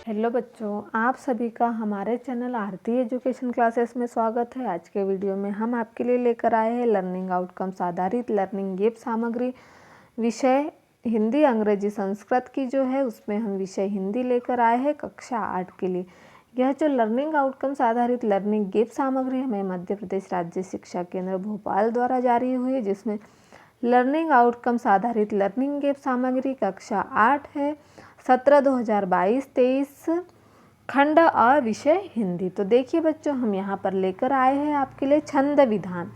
Hello बच्चों, आप सभी का हमारे चैनल आरती एजुकेशन क्लासेस में स्वागत है। आज के वीडियो में हम आपके लिए लेकर आए हैं लर्निंग आउटकम्स आधारित लर्निंग गेप सामग्री विषय हिंदी अंग्रेजी संस्कृत की जो है उसमें हम विषय हिंदी लेकर आए हैं कक्षा 8 के लिए। यह जो लर्निंग आउटकम्स आधारित लर्निंग गेप सामग्री हमें मध्य प्रदेश राज्य शिक्षा केंद्र भोपाल द्वारा जारी हुई है, जिसमें लर्निंग आउटकम्स आधारित लर्निंग गेप सामग्री कक्षा 8 है, सत्र 2022-23 खंड अ विषय हिंदी। तो देखिए बच्चों, हम यहाँ पर लेकर आए हैं आपके लिए छंद विधान।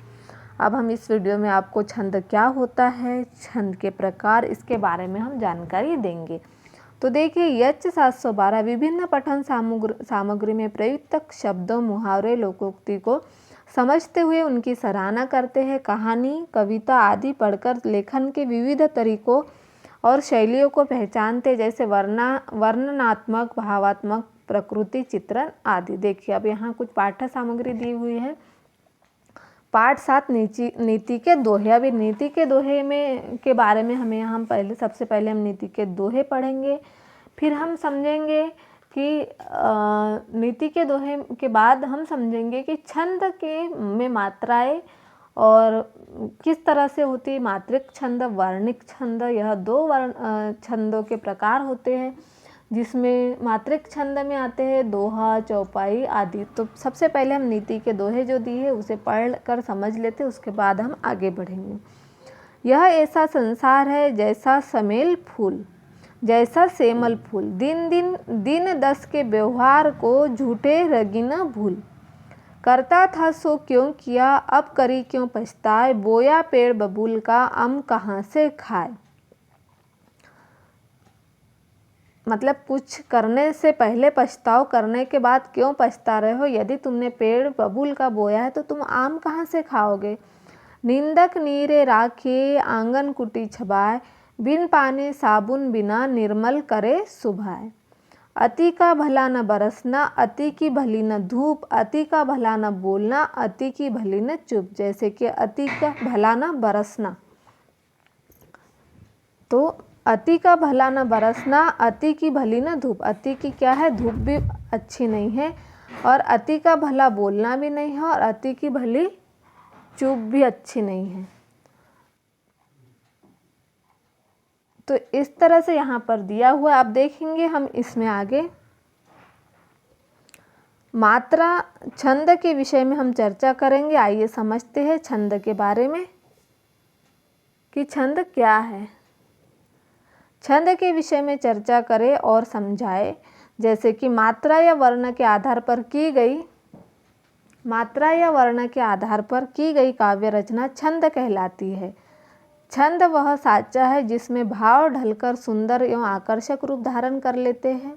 अब हम इस वीडियो में आपको छंद क्या होता है, छंद के प्रकार, इसके बारे में हम जानकारी देंगे। तो देखिए, यच 712 विभिन्न पठन सामग्री में प्रयुक्त शब्दों, मुहावरे, लोकोक्ति को समझते हुए उनकी सराहना करते हैं। कहानी, कविता आदि पढ़कर लेखन के विविध तरीकों और शैलियों को पहचानते, जैसे वर्णनात्मक, भावात्मक, प्रकृति चित्रण आदि। देखिए, अब यहाँ कुछ पाठ्य सामग्री दी हुई है। पाठ 7 नीति के दोहे। अभी नीति के दोहे में के बारे में हमें यहाँ सबसे पहले हम नीति के दोहे पढ़ेंगे, फिर हम समझेंगे कि नीति के दोहे के बाद हम समझेंगे कि छंद के में मात्राएं और किस तरह से होती है। मात्रिक छंद, वर्णिक छंद, यह दो छंदों के प्रकार होते हैं, जिसमें मात्रिक छंद में आते हैं दोहा, चौपाई आदि। तो सबसे पहले हम नीति के दोहे जो दी है उसे पढ़ कर समझ लेते, उसके बाद हम आगे बढ़ेंगे। यह ऐसा संसार है जैसा समेल फूल, जैसा सेमल फूल, दिन दस के व्यवहार को झूठे रगी न भूल। करता था सो क्यों किया, अब करी क्यों पछताए, बोया पेड़ बबूल का, अम कहाँ से खाए। मतलब कुछ करने से पहले पछताओ, करने के बाद क्यों पछता रहे हो। यदि तुमने पेड़ बबूल का बोया है तो तुम आम कहाँ से खाओगे। निंदक नीरे राखे, आंगन कुटी छबाए, बिन पानी साबुन बिना निर्मल करे सुभाए। अति का भला न बरसना, अति की भली न धूप, अति का भला न बोलना, अति की भली न चुप। जैसे कि अति का भला न बरसना, तो अति का भला न बरसना, अति की भली न धूप। अति की क्या है, धूप भी अच्छी नहीं है, और अति का भला बोलना भी नहीं है, और अति की भली चुप भी अच्छी नहीं है। तो इस तरह से यहाँ पर दिया हुआ। अब देखेंगे हम इसमें आगे मात्रा छंद के विषय में हम चर्चा करेंगे। आइए समझते हैं छंद के बारे में कि छंद क्या है। छंद के विषय में चर्चा करें और समझाएं। जैसे कि मात्रा या वर्ण के आधार पर की गई काव्य रचना छंद कहलाती है। छंद वह साचा है जिसमें भाव ढलकर सुंदर एवं आकर्षक रूप धारण कर लेते हैं।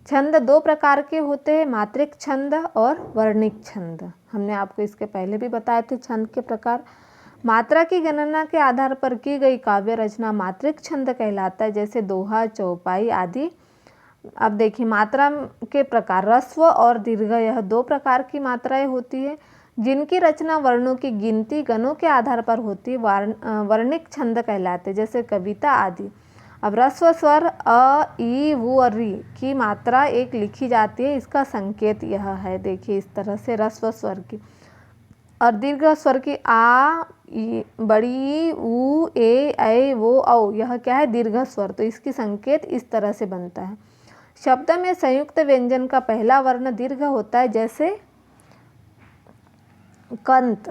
छंद दो प्रकार के होते हैं, मात्रिक छंद और वर्णिक छंद। हमने आपको इसके पहले भी बताए थे छंद के प्रकार। मात्रा की गणना के आधार पर की गई काव्य रचना मात्रिक छंद कहलाता है, जैसे दोहा, चौपाई आदि। अब देखिए मात्रा के प्रकार, ह्रस्व और दीर्घ, यह दो प्रकार की मात्राएं होती है जिनकी रचना वर्णों की गिनती गणों के आधार पर होती है, वर्णिक छंद कहलाते, जैसे कविता आदि। अब ह्रस्व स्वर अ, ई, उ और री की मात्रा एक लिखी जाती है, इसका संकेत यह है। देखिए इस तरह से ह्रस्व स्वर की, और दीर्घ स्वर की आ, ई, बड़ी, उ, ए, ऐ, वो, औ, यह क्या है, दीर्घ स्वर। तो इसकी संकेत इस तरह से बनता है। शब्द में संयुक्त व्यंजन का पहला वर्ण दीर्घ होता है, जैसे कंत।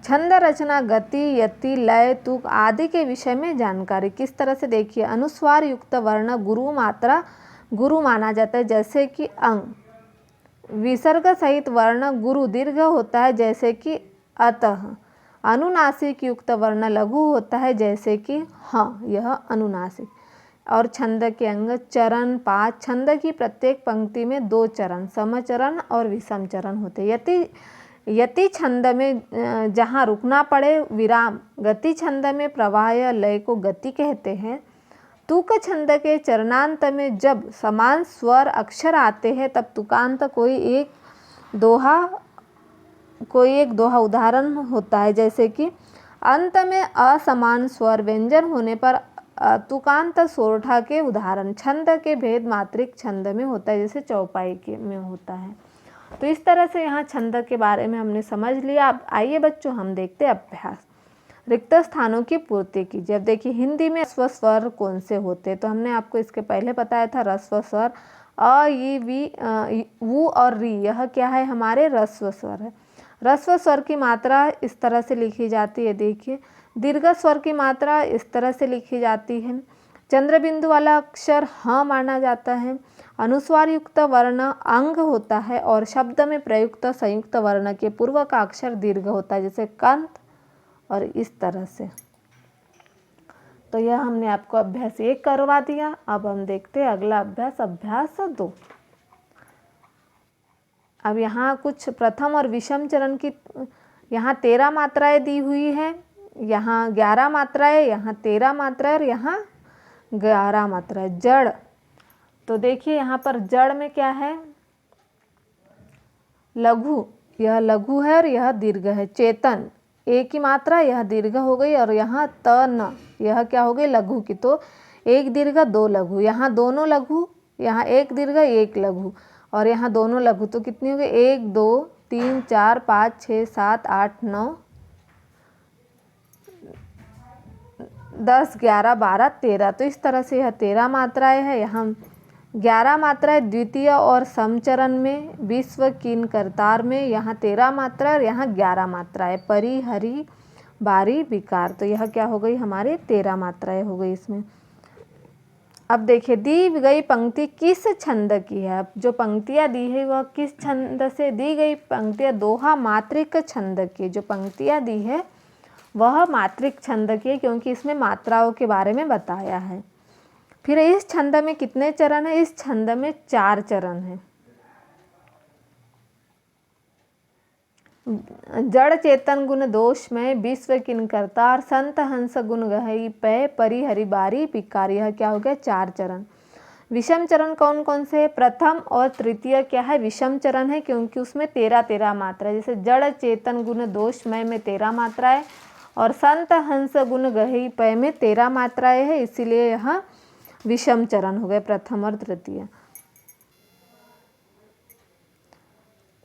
छंद रचना, गति, यति, लय, तुक आदि के विषय में जानकारी। किस तरह से, देखिए अनुस्वार युक्त वर्ण गुरु मात्रा गुरु माना जाता है, जैसे कि अंग। विसर्ग सहित वर्ण गुरु दीर्घ होता है, जैसे कि अतः। अनुनासिक युक्त वर्ण लघु होता है, जैसे कि हाँ, यह अनुनासिक। और छंद के अंग चरण 5। छंद की प्रत्येक पंक्ति में 2 चरण, समचरण और विषम चरण होते हैं। यति छंद में जहाँ रुकना पड़े विराम, गति छंद में प्रवाह या लय को गति कहते हैं। तुक छंद के चरणांत में जब समान स्वर अक्षर आते हैं तब तुकांत कोई एक दोहा उदाहरण होता है, जैसे कि अंत में असमान स्वर व्यंजन होने पर तुकांत सोरठा के उदाहरण। छंद के भेद मात्रिक छंद में होता है, जैसे चौपाई के में होता है। तो इस तरह से यहाँ छंद के बारे में हमने समझ लिया। अब आइए बच्चों हम देखते हैं अभ्यास। रिक्त स्थानों की पूर्ति कीजिए। अब देखिए हिंदी में ह्रस्व स्वर कौन से होते हैं, तो हमने आपको इसके पहले बताया था ह्रस्व स्वर अ, ई, वी, वू और री, यह क्या है, हमारे ह्रस्व स्वर है। ह्रस्व स्वर की मात्रा इस तरह से लिखी जाती है, देखिए। दीर्घ स्वर की मात्रा इस तरह से लिखी जाती है। चंद्र बिंदु वाला अक्षर ह माना जाता है। अनुस्वार युक्त वर्ण अंग होता है और शब्द में प्रयुक्त संयुक्त वर्ण के पूर्व का अक्षर दीर्घ होता है, जैसे कंत और इस तरह से। तो यह हमने आपको अभ्यास 1 करवा दिया। अब हम देखते हैं अगला अभ्यास, अभ्यास 2। अब यहाँ कुछ प्रथम और विषम चरण की, यहाँ 13 मात्राएं दी हुई है, यहाँ 11 मात्राएं, यहाँ 13 मात्राएं और यहाँ 11 मात्राएं। जड़, तो देखिए यहाँ पर जड़ में क्या है, लघु, यह लघु है और यह दीर्घ है। चेतन, एक ही मात्रा, यह दीर्घ हो गई, और यहाँ तन, यह क्या हो गई, लघु की। तो एक दीर्घ 2 लघु, यहाँ दोनों लघु, यहाँ एक दीर्घ 1 लघु और यहाँ दोनों लघु, तो कितनी हो गई, 1 2 3 4 5 6 7 8 9 10 11 12 13। तो इस तरह से यह 13 मात्राएं हैं। यहाँ 11 मात्राएं द्वितीय और समचरण में, विश्व किन करतार में यहाँ 13 मात्रा और यहाँ 11 मात्राएं, परी हरि बारी विकार। तो यह क्या हो गई, हमारे 13 मात्राएं हो गई इसमें। अब देखिए दी गई पंक्ति किस छंद की है। अब जो पंक्तियाँ दी है वह किस छंद से दी गई पंक्तियाँ, दोहा मात्रिक छंद की। जो पंक्तियाँ दी है वह मात्रिक छंद की है, क्योंकि इसमें मात्राओं के बारे में बताया है। फिर इस छंद में कितने चरण है, इस छंद में 4 चरण है। जड़ चेतन गुण दोष में, विश्व किन करतार, संत हंस गुण गहई पै, परी हरि बारी पिकार। यह क्या हो गया, 4 चरण। विषम चरण कौन कौन से है, प्रथम और तृतीय क्या है, विषम चरण है, क्योंकि उसमें 13 मात्रा है। जैसे जड़ चेतन गुण दोष में 13 मात्राएं और संत हंस गुण गहई पै में 13 मात्राएं है, इसीलिए यह विषम चरण हो गए, प्रथम और तृतीय।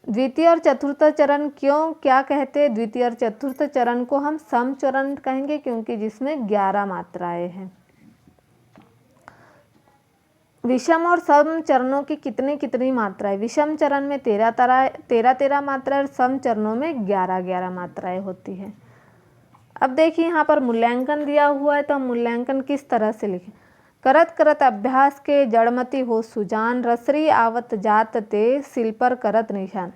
द्वितीय और चतुर्थ चरण क्यों क्या कहते हैं, द्वितीय और चतुर्थ चरण को हम सम चरण कहेंगे, क्योंकि जिसमें 11 मात्राएं हैं। विषम और सम चरणों की कितनी कितनी मात्राएं, विषम चरण में 13 मात्राएं और सम चरणों में 11 मात्राएं होती है। अब देखिए यहाँ पर मूल्यांकन दिया हुआ है, तो हम मूल्यांकन किस तरह से लिखें। करत करत अभ्यास के जड़मती हो सुजान, रसरी आवत जात ते सिल पर करत निशान।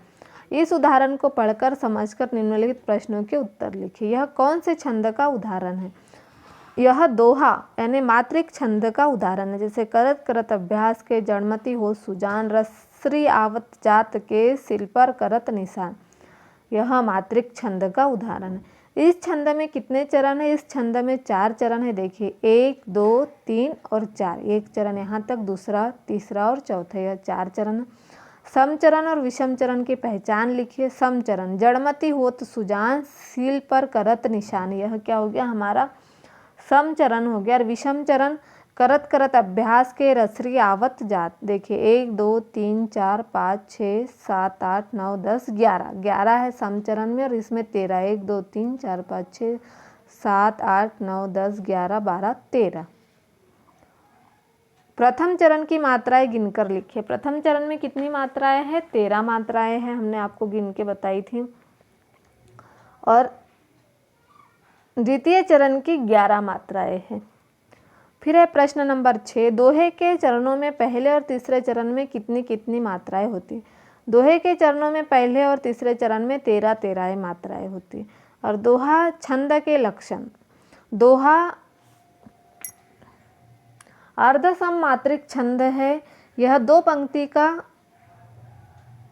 इस उदाहरण को पढ़कर समझकर निम्नलिखित प्रश्नों के उत्तर लिखिए। यह कौन से छंद का उदाहरण है, यह दोहा यानी मात्रिक छंद का उदाहरण है। जैसे करत करत अभ्यास के जड़मती हो सुजान, रसरी आवत जात के सिल पर करत निशान, यह मात्रिक छंद का उदाहरण है। इस छंद में कितने चरण है, इस छंद में 4 चरण है। देखिए 1 2 3 और 4, एक चरण यहाँ तक, दूसरा तीसरा और चौथा, यह 4 चरण। समचरण और विषम चरण की पहचान लिखिए। समचरण, जड़मती होत सुजान, सील पर करत निशान, यह क्या हो गया, हमारा समचरण हो गया। और विषम चरण, करत करत अभ्यास के रसरी आवत जात। देखिए 1 2 3 4 5 6 7 8 9 10 11 है समचरण में, और इसमें 13, 1 2 3 4 5 6 7 8 9 10 11 12 13। प्रथम चरण की मात्राएं गिनकर लिखिए। प्रथम चरण में कितनी मात्राएं हैं, 13 मात्राएं हैं, हमने आपको गिन के बताई थी। और द्वितीय चरण की 11 मात्राएं हैं। फिर है प्रश्न नंबर 6, दोहे के चरणों में पहले और तीसरे चरण में कितनी कितनी मात्राएं होती। दोहे के चरणों में पहले और तीसरे चरण में 13 मात्राएं होती। और दोहा छंद के लक्षण, दोहा अर्धसम मात्रिक छंद है। यह 2 पंक्ति का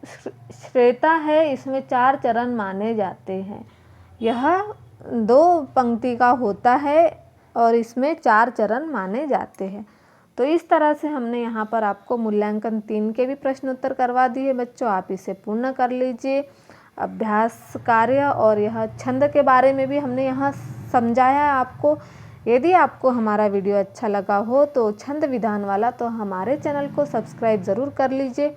श्रेता है, इसमें 4 चरण माने जाते हैं। यह 2 पंक्ति का होता है और इसमें 4 चरण माने जाते हैं। तो इस तरह से हमने यहाँ पर आपको मूल्यांकन 3 के भी प्रश्न उत्तर करवा दिए बच्चों, आप इसे पूर्ण कर लीजिए। अभ्यास कार्य और यह छंद के बारे में भी हमने यहाँ समझाया है आपको। यदि आपको हमारा वीडियो अच्छा लगा हो तो छंद विधान वाला तो हमारे चैनल को सब्सक्राइब ज़रूर कर लीजिए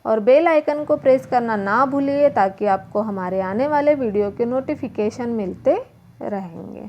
और बेल आइकन को प्रेस करना ना भूलिए ताकि आपको हमारे आने वाले वीडियो के नोटिफिकेशन मिलते रहेंगे।